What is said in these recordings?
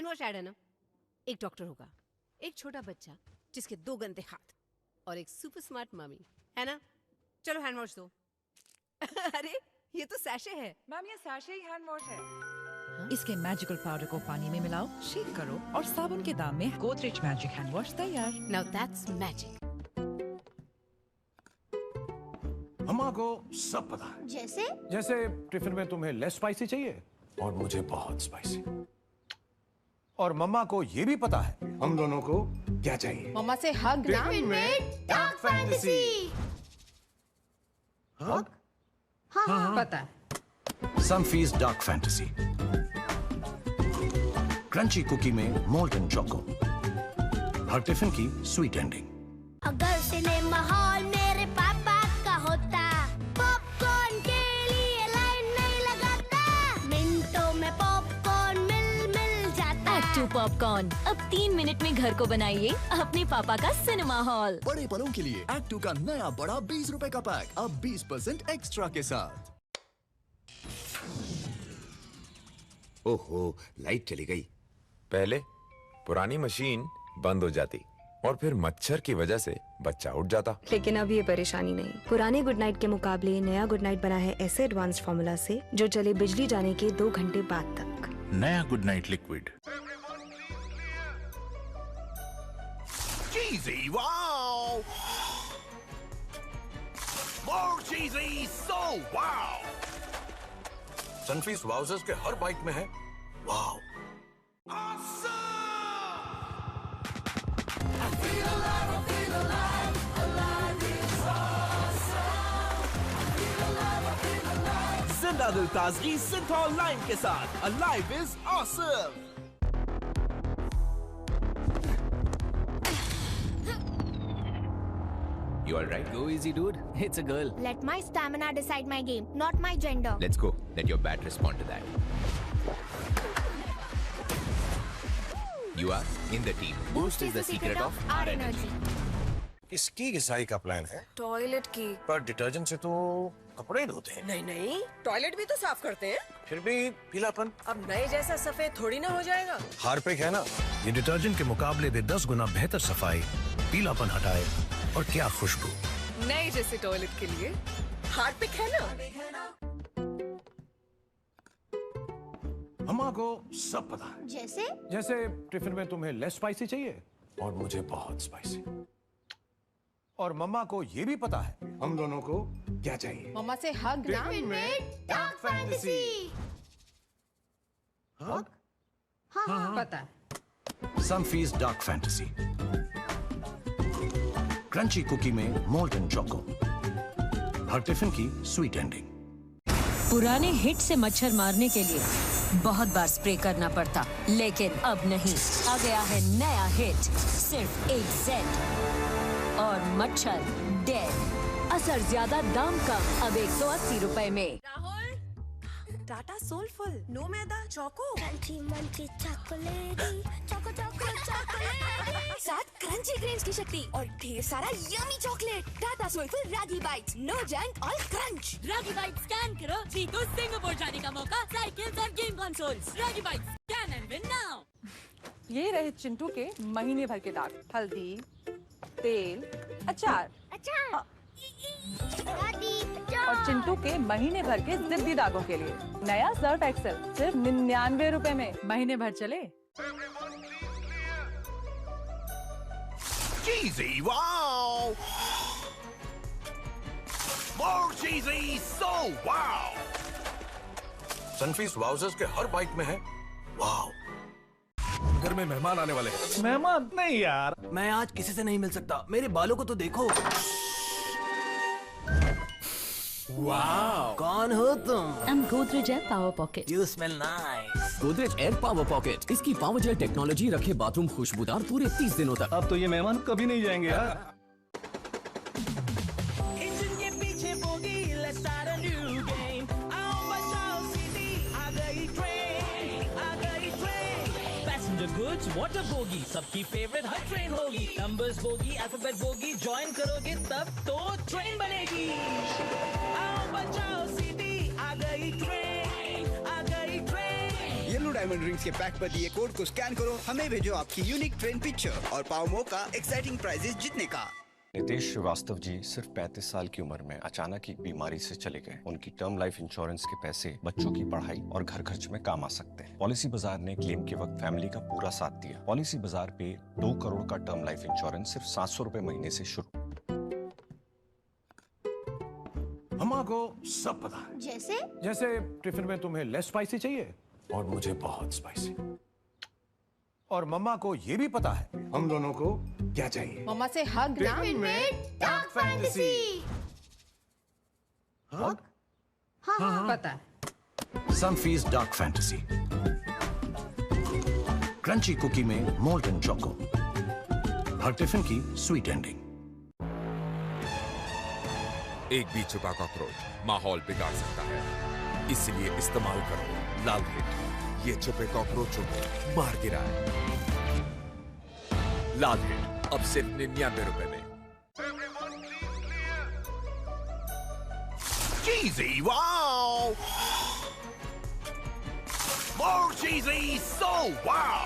Hand wash add है ना, एक डॉक्टर होगा, एक छोटा बच्चा जिसके 2 गंदे हाथ और एक सुपर स्मार्ट मम्मी, है ना? चलो हैंड वॉश दो। अरे ये तो सैशे है। मैम ये सैशे ही हैंड वॉश है। इसके मैजिकल पाउडर को पानी में मिलाओ, शेक करो और साबुन के दाम में गोदरेज मैजिक हैंड वॉश तैयार। Now that's magic. अम्मा को सब पता है। जैसे जैसे टिफिन में तुम्हें लेस स्पाइसी चाहिए और मुझे बहुत स्पाइसी। और मम्मा को ये भी पता है हम दोनों को क्या चाहिए। मम्मा से हग ना। टिफिन में डार्क फैंटेसी। हग? हाँ, पता है। Sunfeast dark fantasy, crunchy cookie में मोल्टन चोको, हर टिफिन की स्वीट एंडिंग। अगर सिनेमा हॉल मेरे पापा का होता, पॉपकॉर्न के लिए लाइन नहीं लगाता, मिनटों में पॉपकॉर्न मिल जाता। एक्ट 2 पॉपकॉर्न अब 3 मिनट में घर को बनाइए अपने पापा का सिनेमा हॉल। बड़े पलों के लिए एक्ट 2 का नया बड़ा 20 रुपए का पैक अब 20% एक्स्ट्रा के साथ। ओहो, लाइट चली गई। पहले पुरानी मशीन बंद हो जाती और फिर मच्छर की वजह से बच्चा उठ जाता। लेकिन अब ये परेशानी नहीं। पुराने गुड नाइट के मुकाबले नया गुड नाइट बना है ऐसे एडवांस फॉर्मूला से जो चले बिजली जाने के 2 घंटे बाद तक। नया Good Knight liquid. Cheesy, wow! More cheesy, so wow! Sunfeast Wowzers के हर बाइट में है वाव। जिंदा दिल ताजगी सिंथॉल लाइम के साथ Alive is awesome! You all right? Go easy, dude. It's a girl. Let my stamina decide my game, not my gender. Let's go. Let your bat respond to that. You are in the team. Boost is the secret of our energy. किसकी घिसाई का plan है? Toilet की। पर detergent से तो कपड़े धोते हैं। नहीं नहीं, टॉयलेट भी तो साफ करते हैं। फिर भी पीलापन। अब नए जैसा सफेद थोड़ी ना हो जाएगा। हार्पिक है ना, ये डिटर्जेंट के मुकाबले भी 10 गुना बेहतर सफाई, पीलापन हटाए और क्या खुशबू। नए जैसे टॉयलेट के लिए हार्पिक है ना। अम्मा को सब पता है। जैसे जैसे टिफिन में तुम्हें लेस स्पाइसी चाहिए और मुझे बहुत स्पाइसी। और मम्मा को ये भी पता है हम दोनों को क्या चाहिए। मम्मा से हग ना। टिफिन में डार्क फैंटेसी। हग? हाँ, पता है। Sunfeast dark fantasy, crunchy cookie में मोल्टन चोको, हर टिफिन की स्वीट एंडिंग। पुराने हिट से मच्छर मारने के लिए बहुत बार स्प्रे करना पड़ता, लेकिन अब नहीं। आ गया है नया हिट, सिर्फ 1 सेंट और मच्छर डेड। असर ज्यादा, दाम कम, अब 180 रुपए में। Rahul, Tata Soulful, no maida, choco. Crunchy munchy chocolatey, choco choco चॉकलेटी। साथ क्रंची ग्रेन्स की शक्ति और ढेर सारा yummy chocolate. Tata Soulful ragi bites, no junk all crunch. Ragi bite scan करो, जीतो सिंगापुर जाने का मौका, साइकिल्स और game consoles. Ragi bite scan and win now. ये रहे चिंटू के महीने भर के दाग। हल्दी, तेल, अचार। अच्छा दादी और चिंटू के महीने भर के जिद्दी दागों के लिए नया सर्फ एक्सेल सिर्फ 99 रुपए में। महीने भर चले। Cheesy, wow! More cheesy, so wow! Sunfeast Wowzers के हर बाइट में है वाव। घर में मेहमान आने वाले हैं। मेहमान नहीं यार, मैं आज किसी से नहीं मिल सकता। मेरे बालों को तो देखो। वाह, कौन हो तुम? I'm Godrej Air Power Pocket. You smell nice. Godrej air power pocket, इसकी पावर जेल टेक्नोलॉजी रखे बाथरूम खुशबूदार पूरे 30 दिनों तक। अब तो ये मेहमान कभी नहीं जाएंगे यार। गुड्स वाटर बोगी सबकी फेवरेट हर ट्रेन होगी। Numbers bogie, alphabet bogie, join करोगे तब तो ट्रेन बनेगी। आओ बचाओ सीधी, आ गई ट्रेन, आ गई ट्रेन। ये लो डायमंड रिंग्स के पैक पर दिए कोड को स्कैन करो, हमें भेजो आपकी यूनिक ट्रेन पिक्चर और पाओ मौका एक्साइटिंग प्राइजेस जीतने का। नितेश श्रीवास्तव जी सिर्फ 35 साल की उम्र में अचानक एक बीमारी से चले गए। उनकी टर्म लाइफ इंश्योरेंस के पैसे बच्चों की पढ़ाई और घर खर्च में काम आ सकते हैं। पॉलिसी बाजार ने क्लेम के वक्त फैमिली का पूरा साथ दिया। पॉलिसी बाजार पे 2 करोड़ का टर्म लाइफ इंश्योरेंस सिर्फ 700 रुपए महीने से शुरू। अम्मा को सब पता है। जैसे टिफिन में तुम्हें लेस स्पाइसी चाहिए और मुझे बहुत स्पाइसी। और मम्मा को ये भी पता है हम दोनों को क्या चाहिए। मम्मा से हग ना। Dark Fantasy. हग? हाँ पता है। Sunfeast dark fantasy, crunchy cookie में मोल्टन चोको, हर टिफिन की स्वीट एंडिंग। एक भी छुपा कॉकरोच माहौल बिगाड़ सकता है, इसलिए इस्तेमाल करो लाल हिट। ये छुपे कॉकरोचों को मार गिराए। लाल हिट अब सिर्फ 99 रुपए में। Cheesy, wow! More cheesy, so wow!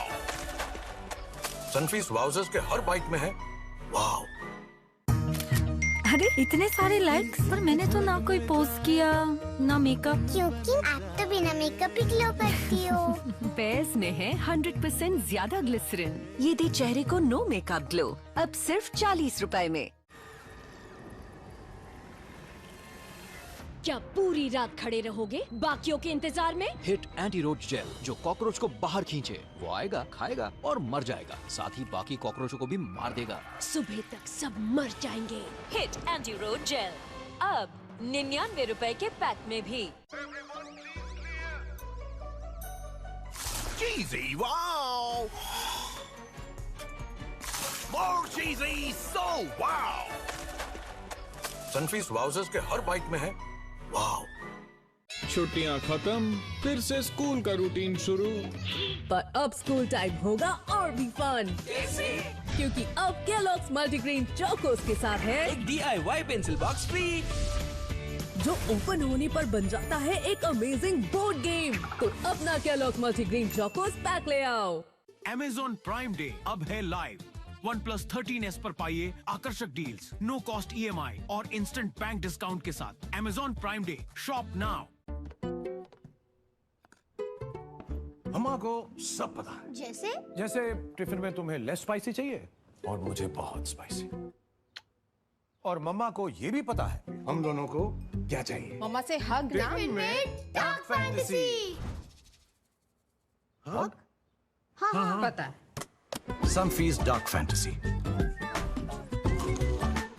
Sunfeast vouchers के हर बाइट में है वाव। अरे इतने सारे लाइक्स, पर मैंने तो ना कोई पोस्ट किया ना मेकअप। क्योंकि आप तो बिना मेकअप ही ग्लो करती हो। पेयर्स में है 100% ज्यादा ग्लिसरीन। ये दे चेहरे को नो मेकअप ग्लो, अब सिर्फ 40 रुपए में। क्या पूरी रात खड़े रहोगे बाकियों के इंतजार में? हिट एंटी रोच जेल जो कॉकरोच को बाहर खींचे, वो आएगा, खाएगा और मर जाएगा, साथ ही बाकी कॉकरोचों को भी मार देगा। सुबह तक सब मर जाएंगे। हिट एंटी रोच जेल अब 99 रुपए के पैक में भी। Cheesy, wow! More cheesy, so wow! Sunfeast vouchers के हर बाइट में है वाव। छुट्टियां खत्म, फिर से स्कूल का रूटीन शुरू। पर अब स्कूल टाइम होगा और भी फन। कैसे? क्योंकि अब केलॉग्स मल्टीग्रेन चोकोस के साथ है एक DIY पेंसिल बॉक्स फ्री, जो ओपन होने पर बन जाता है एक अमेजिंग बोर्ड गेम। तो अपना केलॉग्स मल्टीग्रेन चोकोस पैक ले आओ। Amazon प्राइम डे अब है लाइव। OnePlus 13s पर पाइए आकर्षक डील्स, नो कॉस्ट EMI और इंस्टेंट बैंक डिस्काउंट के साथ। Amazon prime day, shop now. अम्मा को सब पता है। जैसे टिफिन में तुम्हें लेस स्पाइसी चाहिए और मुझे बहुत स्पाइसी। और मम्मा को ये भी पता है हम दोनों को क्या चाहिए। मम्मा से हग ना। Dark Fantasy. हग? हाँ पता है। Sunfeast dark fantasy,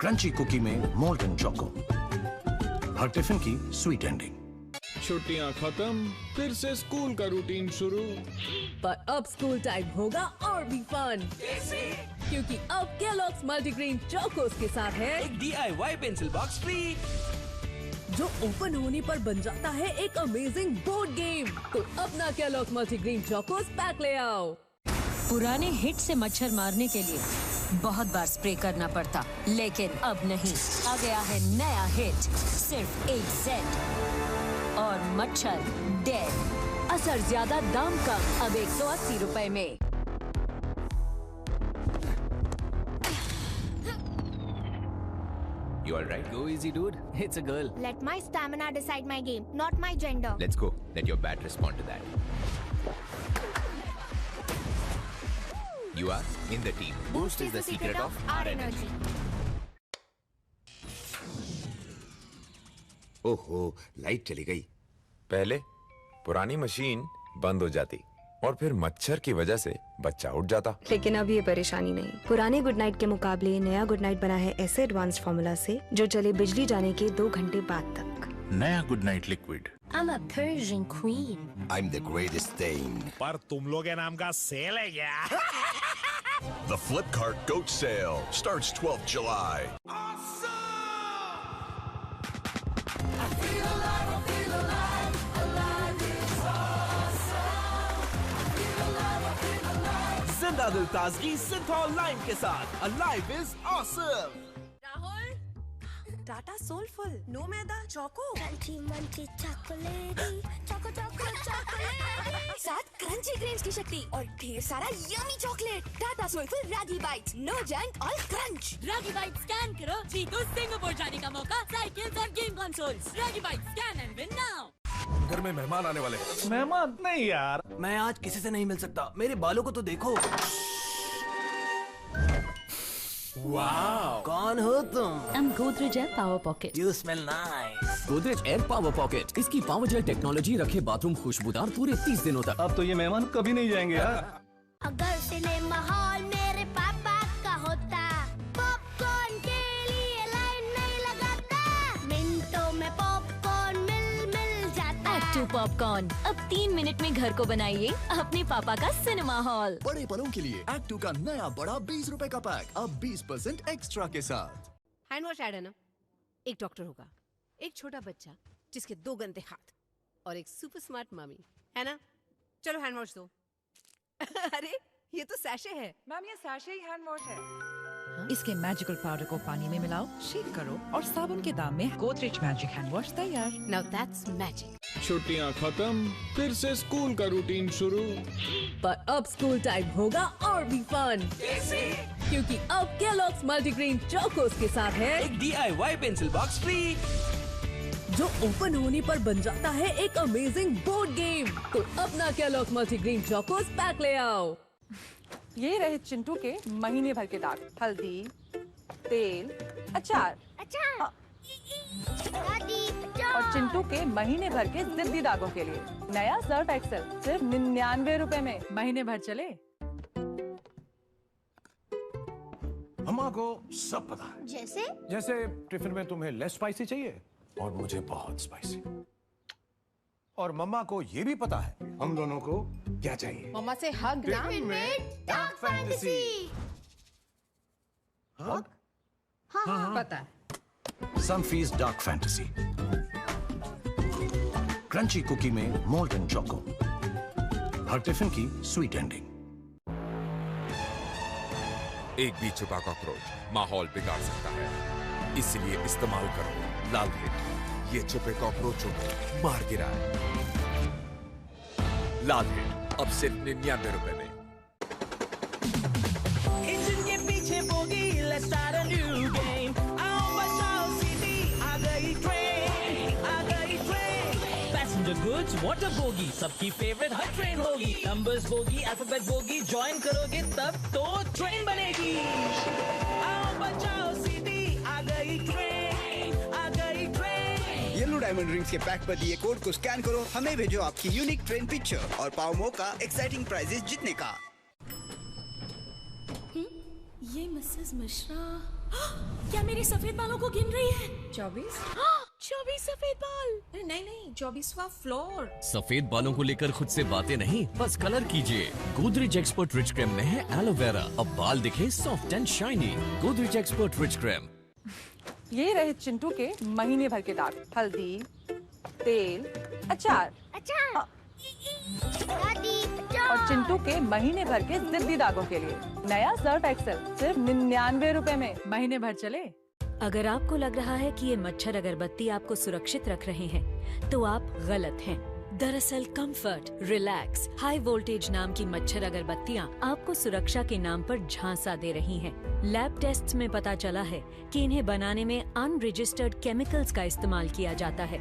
crunchy cookie में मोल्टन चोको, हर टिफिन की स्वीट एंडिंग। छुट्टियां खत्म, फिर से स्कूल का रूटीन शुरू। पर अब स्कूल टाइम होगा और भी फन। कैसे? क्योंकि अब केलॉग्स मल्टीग्रेन चोकोस के साथ है एक DIY पेंसिल बॉक्स फ्री, जो ओपन होने पर बन जाता है एक अमेजिंग बोर्ड गेम। तो अपना केलॉग्स मल्टीग्रेन चोकोस पैक ले आओ। पुराने हिट से मच्छर मारने के लिए बहुत बार स्प्रे करना पड़ता, लेकिन अब नहीं। आ गया है नया हिट, सिर्फ एक सेट और मच्छर डेड। असर ज्यादा, दाम कम, अब 180 रुपए में। You all right? Go easy, dude. It's a girl. Let my stamina decide my game, not my gender. Let's go. Let your bat respond to that. You are in the team. Boost is the secret of our energy. ओहो, light चली गई। पहले पुरानी machine बंद हो जाती और फिर मच्छर की वजह से बच्चा उठ जाता। लेकिन अब ये परेशानी नहीं। पुराने गुड नाइट के मुकाबले नया गुड नाइट बना है ऐसे एडवांस फॉर्मूला से जो चले बिजली जाने के 2 घंटे बाद तक। नया Good Knight liquid. I'm a Persian queen. I'm the greatest thing. पर तुम लोग के नाम का सेल है क्या? The Flipkart Goat Sale starts 12th July. जिंदा दिल ताजगी सिंथॉल लाइम के साथ Alive is awesome. Tata Soulful, no maida, choco, crunchy munchy chocolatey, choco choco चॉकलेटी, साथ क्रंची ग्रेन्स की शक्ति और ढेर सारा yummy chocolate. Tata Soulful ragi bites, no junk all crunch. Ragi bite scan करो, जीतो सिंगापुर जाने का मौका, साइकिल्स और game consoles. Ragi bite scan and win now. घर में मेहमान आने वाले हैं। मेहमान नहीं यार, मैं आज किसी से नहीं मिल सकता, मेरे बालों को तो देखो। वाओ, कौन हो तुम? I'm Godrej Air Power Pocket. You smell nice. Godrej air power pocket, इसकी पावर जेल टेक्नोलॉजी रखे बाथरूम खुशबूदार पूरे 30 दिनों तक। अब तो ये मेहमान कभी नहीं जाएंगे यार। अगर सिनेमा हॉल मेरे पापा का होता, पॉपकॉर्न के लिए लाइन नहीं लगाता, मिनटों में पॉपकॉर्न मिल जाता। Active Popcorn, अब 3 मिनट में घर को बनाइए अपने पापा का सिनेमा हॉल। बड़े पलों के लिए एक्टिव का नया बड़ा 20 रुपए का पैक, अब 20% एक्स्ट्रा के साथ। हैंड वॉश ऐड है ना? एक डॉक्टर होगा, एक छोटा बच्चा जिसके 2 गंदे हाथ और एक सुपर स्मार्ट मम्मी, है ना? चलो हैंड वॉश दो। अरे ये तो सैशे है। मैम ये सैशे ही हैंड वॉश है। इसके मैजिकल पाउडर को पानी में मिलाओ, शेक करो और साबुन के दाम में गोदरेज मैजिक हैंड वॉश तैयार। Now that's magic. छुट्टियां खत्म, फिर से स्कूल का रूटीन शुरू। पर अब स्कूल टाइम होगा और भी फन। क्योंकि अब केलॉग्स मल्टीग्रेन चोकोस के साथ है एक DIY पेंसिल बॉक्स फ्री, जो ओपन होने पर बन जाता है एक अमेजिंग बोर्ड गेम। तो अपना केलॉग्स मल्टीग्रेन चोकोस पैक ले आओ। ये रहे चिंटू के महीने भर के दाग, हल्दी, तेल, अचार और चिंटू के महीने भर के जिद्दी दागों के लिए नया सर्फ एक्सेल सिर्फ 99 रुपए में महीने भर चले। अम्मा को सब पता है। जैसे टिफिन में तुम्हें लेस स्पाइसी चाहिए और मुझे बहुत स्पाइसी। और मम्मा को ये भी पता है हम दोनों को क्या चाहिए। मम्मा से हग ना। Dark Fantasy. हग? हाँ, पता है। Sunfeast dark fantasy, crunchy cookie में मोल्टन चोको, हर टिफिन की स्वीट एंडिंग। एक भी छुपा कॉकरोच माहौल बिगाड़ सकता है, इसलिए इस्तेमाल करो लाल हिट। ये छुपे कॉकरोचों को मार गिराए। लाल हिट अब सिर्फ 99 रुपए में। इंजन के पीछे bogie, let's start a new game. आओ बचाओ सिटी, आ गई ट्रेन, आ गई train. Passenger goods, water bogie, सबकी फेवरेट हर ट्रेन होगी। Numbers bogie, alphabet bogie, join करोगे तब तो ट्रेन बनेगी। आओ बचाओ सिटी, आ गई ट्रेन, आ गई ट्रेन। येलो डायमंड रिंग्स के पैक पर दिए कोड को स्कैन करो, हमें भेजो आपकी यूनिक ट्रेन पिक्चर और पाओ मौका एक्साइटिंग प्राइजेस जीतने का। ये मिसेस मिश्रा क्या मेरे सफेद बालों को गिन रही है? 24 24 सफेद बाल। नहीं 24वां फ्लोर। सफेद बालों को लेकर खुद से बातें नहीं, बस कलर कीजिए। गोदरेज एक्सपर्ट रिच क्रीम में है एलोवेरा, अब बाल दिखे soft and shiny. Godrej expert rich cream. ये रहे चिंटू के महीने भर के दाग, हल्दी, तेल, अचार और चिंटू के महीने भर के जिद्दी दागों के लिए नया सर्फ एक्सेल सिर्फ 99 रुपए में महीने भर चले। अगर आपको लग रहा है कि ये मच्छर अगरबत्ती आपको सुरक्षित रख रहे हैं, तो आप गलत हैं। दरअसल कंफर्ट, रिलैक्स, हाई वोल्टेज नाम की मच्छर अगरबत्तियां आपको सुरक्षा के नाम पर झांसा दे रही हैं। लैब टेस्ट्स में पता चला है कि इन्हें बनाने में अनरजिस्टर्ड केमिकल्स का इस्तेमाल किया जाता है,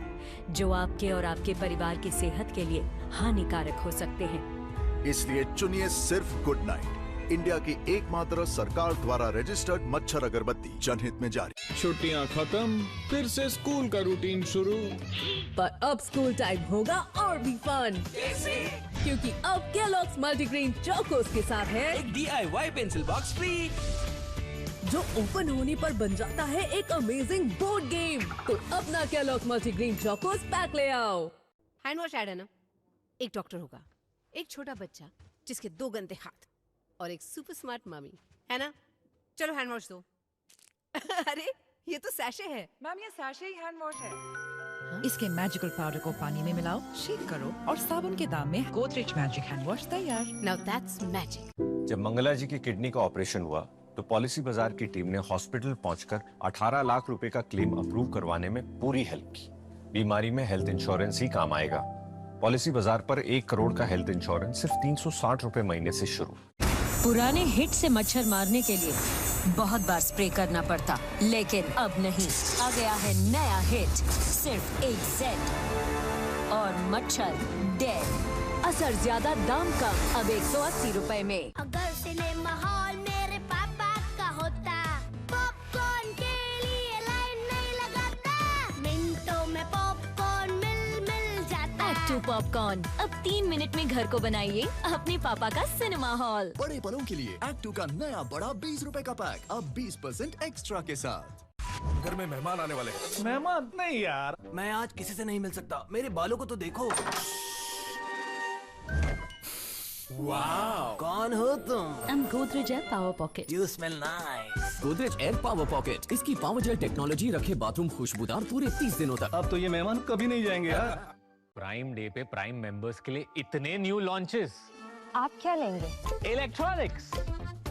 जो आपके और आपके परिवार की सेहत के लिए हानिकारक हो सकते हैं। इसलिए चुनिए सिर्फ गुड नाइट, इंडिया की एकमात्र सरकार द्वारा रजिस्टर्ड मच्छर अगरबत्ती, जनहित में जारी। छुट्टियां खत्म, फिर से स्कूल का रूटीन शुरू। पर अब स्कूल टाइम होगा और भी फन। क्योंकि अब केलॉग्स मल्टीग्रेन चोकोस के साथ है एक DIY पेंसिल बॉक्स फ्री, जो ओपन होने पर बन जाता है एक अमेजिंग बोर्ड गेम। तो अपना केलॉग्स मल्टीग्रेन चोकोस पैक ले आओ। हैंड वॉश ऐड है ना? एक डॉक्टर होगा, एक छोटा बच्चा जिसके 2 गंदे हाथ और एक सुपर स्मार्ट मम्मी, है ना? चलो हैंड वॉश दो। अरे ये तो सैशे है। मैम ये सैशे ही हैंड वॉश है। इसके मैजिकल पाउडर को पानी में मिलाओ, शेक करो और साबुन के दाम में गोदरेज मैजिक हैंड वॉश तैयार। Now that's magic. जब मंगला जी की किडनी का ऑपरेशन हुआ तो पॉलिसी बाजार की टीम ने हॉस्पिटल पहुंचकर 18 लाख रुपए का क्लेम अप्रूव करवाने में पूरी हेल्प की। बीमारी में हेल्थ इंश्योरेंस ही काम आएगा। पॉलिसी बाजार पर 1 करोड़ का हेल्थ इंश्योरेंस सिर्फ 360 रुपए महीने से शुरू। पुराने हिट से मच्छर मारने के लिए बहुत बार स्प्रे करना पड़ता, लेकिन अब नहीं। आ गया है नया हिट, सिर्फ 1 सेंट और मच्छर डेड। असर ज्यादा, दाम कम, अब 180 रुपए में। अगर सिनेमा हॉल मेरे पापा का होता, पॉपकॉर्न के लिए लाइन नहीं लगाता, मिनटों में पॉपकॉर्न मिल जाता। एक्ट 2 पॉपकॉर्न अब 3 मिनट में घर को बनाइए अपने पापा का सिनेमा हॉल। बड़े पलों के लिए एक्ट 2 का नया बड़ा 20 रुपए का पैक, अब 20% एक्स्ट्रा के साथ। घर में मेहमान आने वाले हैं। मेहमान नहीं यार, मैं आज किसी से नहीं मिल सकता। मेरे बालों को तो देखो। वाओ, कौन हो तुम? I'm Godrej Air Power Pocket. You smell nice. Godrej air power pocket, इसकी पावर जेल टेक्नोलॉजी रखे बाथरूम खुशबूदार पूरे 30 दिनों तक। अब तो ये मेहमान कभी नहीं जाएंगे यार। प्राइम डे पे प्राइम मेंबर्स के लिए इतने न्यू लॉन्चेस। आप क्या लेंगे? इलेक्ट्रॉनिक्स,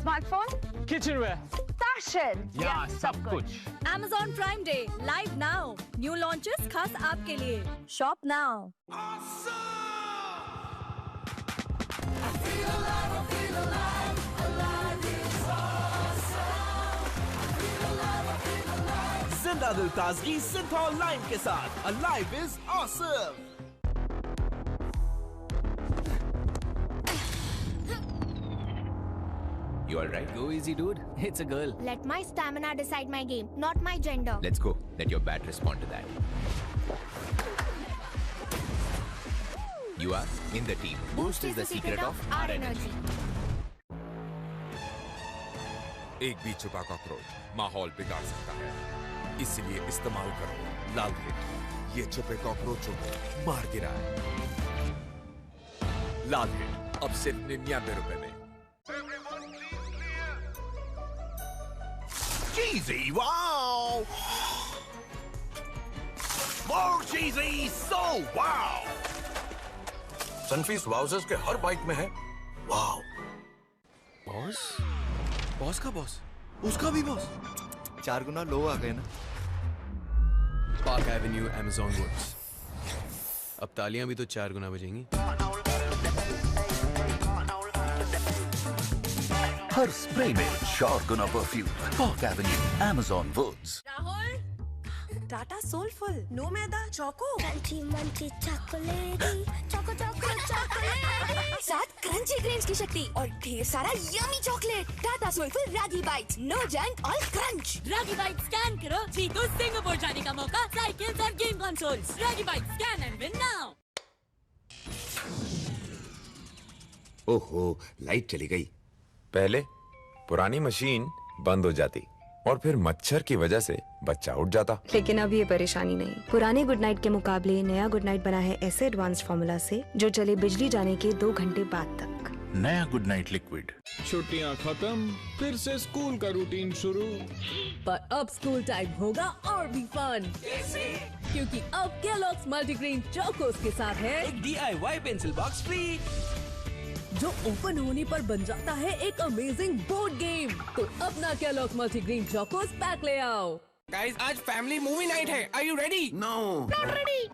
स्मार्टफोन, किचनवेयर, फैशन या सब कुछ। Amazon Prime Day live now. New launches खास आपके लिए. Shop now. जिंदा दिल ताजगी सिंथॉल लाइन के साथ alive is awesome. You all right? Go easy, dude. It's a girl. Let my stamina decide my game, not my gender. Let's go. Let your bat respond to that. You are in the team. Boost is the secret of our energy. एक भी छुपा cockroach माहौल बिगाड़ सकता है, इसलिए इस्तेमाल करो लाल हिट। ये छुपे कॉकरोचों को मार गिराए। लाल हिट अब सिर्फ 99 रुपए में। Cheesy, wow! More cheesy, so wow! Sunfeast Wowzers के हर बाइट में है वाव। बॉस? बॉस का बॉस? उसका भी बॉस? 4 गुना लो आ गए ना। Park Avenue, Amazon Woods. अब तालियां भी तो 4 गुना बजेंगी। हर स्प्रे में शॉट गुना perfume. Park Avenue, Amazon Woods. Rahul, Tata Soulful, no maida, choco. Crunchy munchy chocolatey, choco choco चॉकलेटी। साथ क्रंची ग्रेन्स की शक्ति और ढेर सारा yummy chocolate. Tata Soulful ragi bites, no junk all crunch. Ragi bite scan करो, जीतो सिंगापुर जाने का मौका, साइकिल्स और game consoles. Ragi bite scan and win now. ओहो, लाइट चली गई। पहले पुरानी मशीन बंद हो जाती और फिर मच्छर की वजह से बच्चा उठ जाता। लेकिन अब ये परेशानी नहीं। पुराने गुड नाइट के मुकाबले नया गुड नाइट बना है ऐसे एडवांस्ड फॉर्मूला से जो चले बिजली जाने के 2 घंटे बाद तक। नया गुड नाइट लिक्विड। छुट्टियां खत्म, फिर से स्कूल का रूटीन शुरू। पर अब स्कूल टाइम होगा और भी फन, क्योंकि अब केलॉग्स मल्टीग्रेन चोकोस के साथ है एक DIY पेंसिल बॉक्स फ्री, जो ओपन होने पर बन जाता है एक अमेजिंग बोर्ड गेम। तो अपना केलॉग्स मल्टीग्रेन चोकोस पैक ले आओ। गाइस, आज फैमिली मूवी नाइट है। Are you ready? No. Not ready.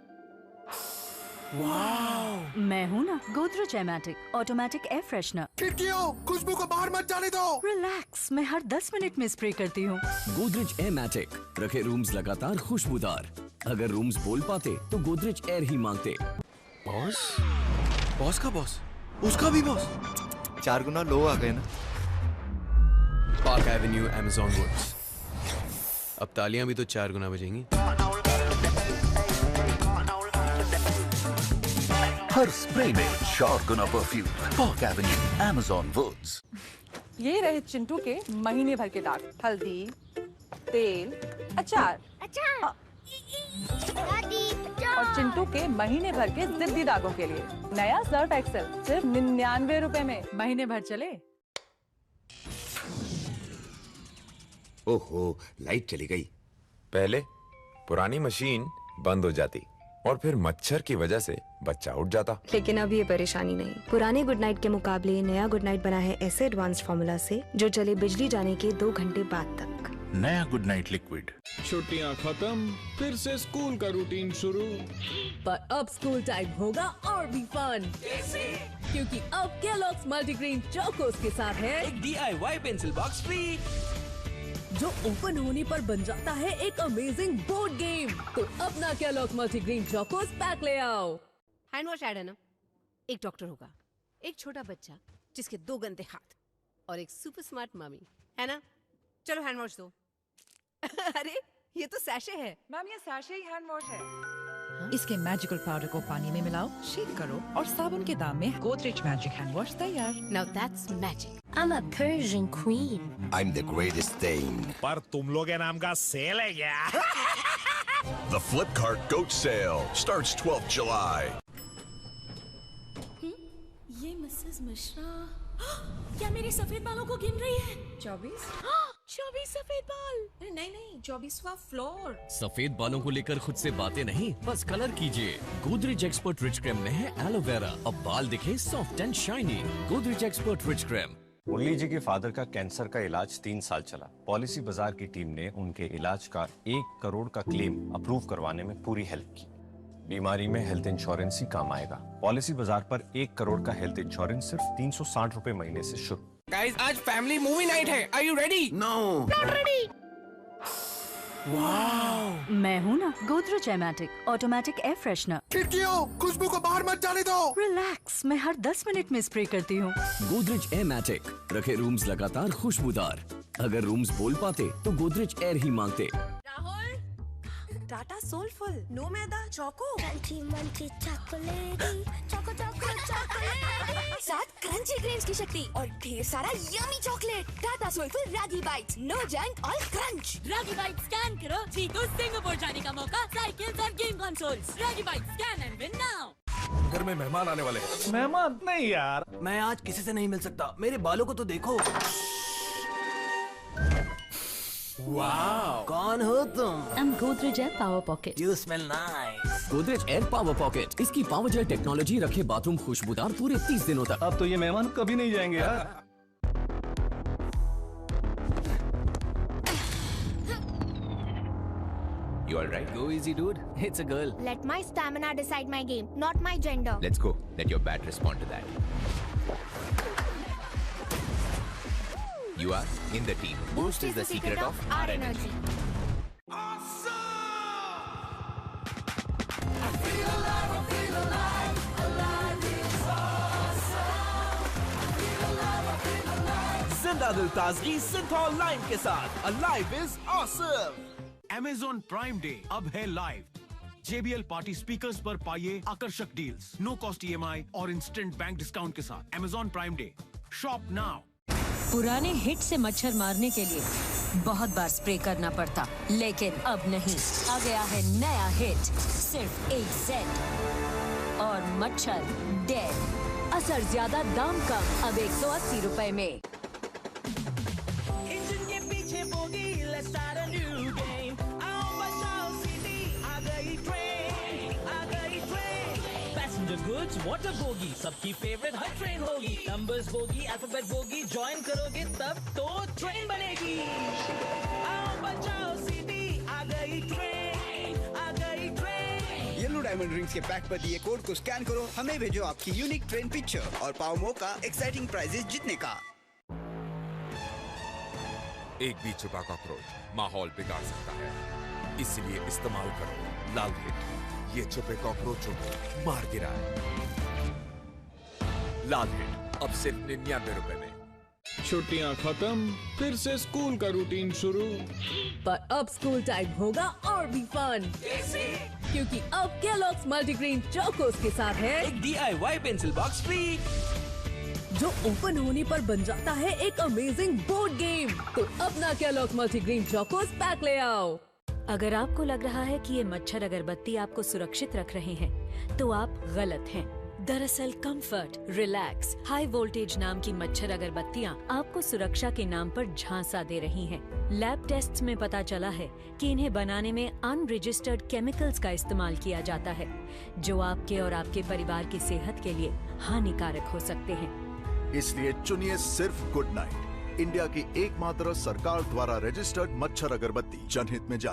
Wow, मैं हूँ ना, Godrej aromatic automatic air freshener. खिड़कियों, खुशबू को बाहर मत जाने दो। रिलैक्स, मैं हर 10 मिनट में स्प्रे करती हूँ। गोदरेज एयरमैटिक रखे रूम्स लगातार खुशबूदार। अगर रूम्स बोल पाते तो गोदरेज एयर ही मांगते। बॉस? बॉस का बॉस? उसका भी बॉस? 4 गुना लो आ गए ना। Park Avenue, Amazon Woods. अब तालियां भी तो 4 गुना बजेंगी। हर स्प्रे में शॉट गुना perfume. Park Avenue, Amazon Woods. ये रहे चिंटू के महीने भर के दाग। हल्दी, तेल, अचार। और चिंटू के महीने भर के जिद्दी दागों के लिए नया सर्फ एक्सेल सिर्फ 99 रुपए में महीने भर चले। ओहो, लाइट चली गई। पहले पुरानी मशीन बंद हो जाती और फिर मच्छर की वजह से बच्चा उठ जाता। लेकिन अब ये परेशानी नहीं। पुराने गुड नाइट के मुकाबले नया गुड नाइट बना है ऐसे एडवांस फॉर्मूला से जो चले बिजली जाने के 2 घंटे बाद तक। नया गुड नाइट लिक्विड। छुट्टियां खत्म, फिर से स्कूल का रूटीन शुरू। पर अब स्कूल टाइम होगा और भी फन, क्योंकि अब केलॉग्स मल्टीग्रेन चोकोस के साथ है एक DIY पेंसिल बॉक्स फ्री, जो ओपन होने पर बन जाता है एक अमेजिंग बोर्ड गेम। तो अपना केलॉग्स मल्टीग्रेन चोकोस पैक ले आओ। हैंड वॉश ऐड है ना? एक डॉक्टर होगा, एक छोटा बच्चा जिसके 2 गंदे हाथ और एक सुपर स्मार्ट मम्मी, है ना? चलो हैंड वॉश दो। अरे ये तो सैशे है। मैम ये सैशे ही हैंड वॉश है। इसके मैजिकल पाउडर को पानी में मिलाओ, शेक करो और साबुन के दाम में गोदरेज मैजिक हैंड वॉश तैयार। Now that's magic. I'm a Persian queen. I'm the greatest thing. पर तुम लोग के नाम का सेल है क्या? The Flipkart Goat Sale starts 12th July. ये मिसेस मिश्रा क्या मेरे सफेद बालों को गिन रही है? 24 सफेद बाल। नहीं 24वां फ्लोर। सफेद बालों को लेकर खुद से बातें नहीं, बस कलर कीजिए। गोदरेज एक्सपर्ट रिच क्रीम में है एलोवेरा, अब बाल दिखे soft and shiny. Godrej expert rich cream. Murli ji के फादर का कैंसर का इलाज 3 साल चला। पॉलिसी बाजार की टीम ने उनके इलाज का 1 करोड़ का क्लेम अप्रूव करवाने में पूरी हेल्प की। बीमारी में हेल्थ इंश्योरेंस ही काम आएगा। पॉलिसी बाजार पर 1 करोड़ का हेल्थ इंश्योरेंस सिर्फ 360 रुपए महीने से शुरू। गाइस आज फैमिली मूवी नाइट है, are you ready? No. Not ready. Wow, मैं हूँ ना Godrej aromatic automatic air freshener. खिड़कियों, खुशबू को बाहर मत जाने दो। रिलैक्स, मैं हर 10 मिनट में स्प्रे करती हूँ। गोदरेज एमैटिक रखे रूम्स लगातार खुशबूदार। अगर रूम्स बोल पाते तो गोदरेज एयर ही मांगते। Tata Soulful, no maida, choco. Crunchy munchy chocolate, choco choco chocolate. साथ क्रंची ग्रेन्स की शक्ति और ढेर सारा yummy chocolate. Tata Soulful ragi bites, no junk all crunch. Ragi bite scan करो, जीतो सिंगापुर जाने का मौका, साइकिल्स और game consoles. Ragi bite scan and win now. घर में मेहमान आने वाले हैं। मेहमान नहीं यार, मैं आज किसी से नहीं मिल सकता। मेरे बालों को तो देखो। वाओ, कौन हो तुम? I'm Godrej Air Power Pocket. You smell nice. Godrej air power pocket, इसकी पावर जेट टेक्नोलॉजी रखे बाथरूम खुशबूदार पूरे 30 दिनों तक। अब तो ये मेहमान कभी नहीं जाएंगे यार। You all right? Go easy, dude. It's a girl. Let my stamina decide my game, not my gender. Let's go. Let your bat respond to that. You are in the team. Boost is the secret of our energy. जिंदा दिल ताजगी Cinthol lime के साथ Alive is awesome. Amazon Prime Day अब है live. JBL party speakers पर पाइए आकर्षक डील्स, नो कॉस्ट EMI और इंस्टेंट बैंक डिस्काउंट के साथ। Amazon Prime Day, shop now. पुराने हिट से मच्छर मारने के लिए बहुत बार स्प्रे करना पड़ता, लेकिन अब नहीं। आ गया है नया हिट, सिर्फ 1 सेंट और मच्छर डेड। असर ज्यादा, दाम कम, अब 180 रुपए में। इंजन के पीछे bogie, let's start a new game. आओ बचाओ सिटी, आ गई ट्रेन, आ गई train. Passenger goods water bogie, सबकी फेवरेट हर ट्रेन होगी। Numbers bogie, alphabet bogie, join करोगे तब तो ट्रेन बनेगी। आओ बचाओ सिटी, आ गई ट्रेन, आ गई ट्रेन। येलो डायमंड रिंग्स के पैक पर दिए कोड को स्कैन करो, हमें भेजो आपकी यूनिक ट्रेन पिक्चर और पाओ मौका एक्साइटिंग प्राइजेस जीतने का। एक भी छुपा कॉकरोच माहौल बिगाड़ सकता है, इसलिए इस्तेमाल करो लाल हिट। ये छुपे कॉकरोचों को मार गिराए। लाल हिट अब सिर्फ 99 रुपए में। छुट्टियां खत्म, फिर से स्कूल का रूटीन शुरू। पर अब स्कूल टाइम होगा और भी फन, क्योंकि अब केलॉग्स मल्टीग्रेन चोकोस के साथ है एक DIY पेंसिल बॉक्स फ्री, जो ओपन होने पर बन जाता है एक अमेजिंग बोर्ड गेम। तो अपना केलॉग्स मल्टीग्रेन चोकोस पैक ले आओ। अगर आपको लग रहा है कि ये मच्छर अगरबत्ती आपको सुरक्षित रख रहे हैं, तो आप गलत हैं। दरअसल कंफर्ट, रिलैक्स, हाई वोल्टेज नाम की मच्छर अगरबत्तियां आपको सुरक्षा के नाम पर झांसा दे रही हैं। लैब टेस्ट्स में पता चला है कि इन्हें बनाने में अनरजिस्टर्ड केमिकल्स का इस्तेमाल किया जाता है, जो आपके और आपके परिवार की सेहत के लिए हानिकारक हो सकते हैं। इसलिए चुनिए सिर्फ गुड नाइट, इंडिया की एकमात्र सरकार द्वारा रजिस्टर्ड मच्छर अगरबत्ती, जनहित में जारी।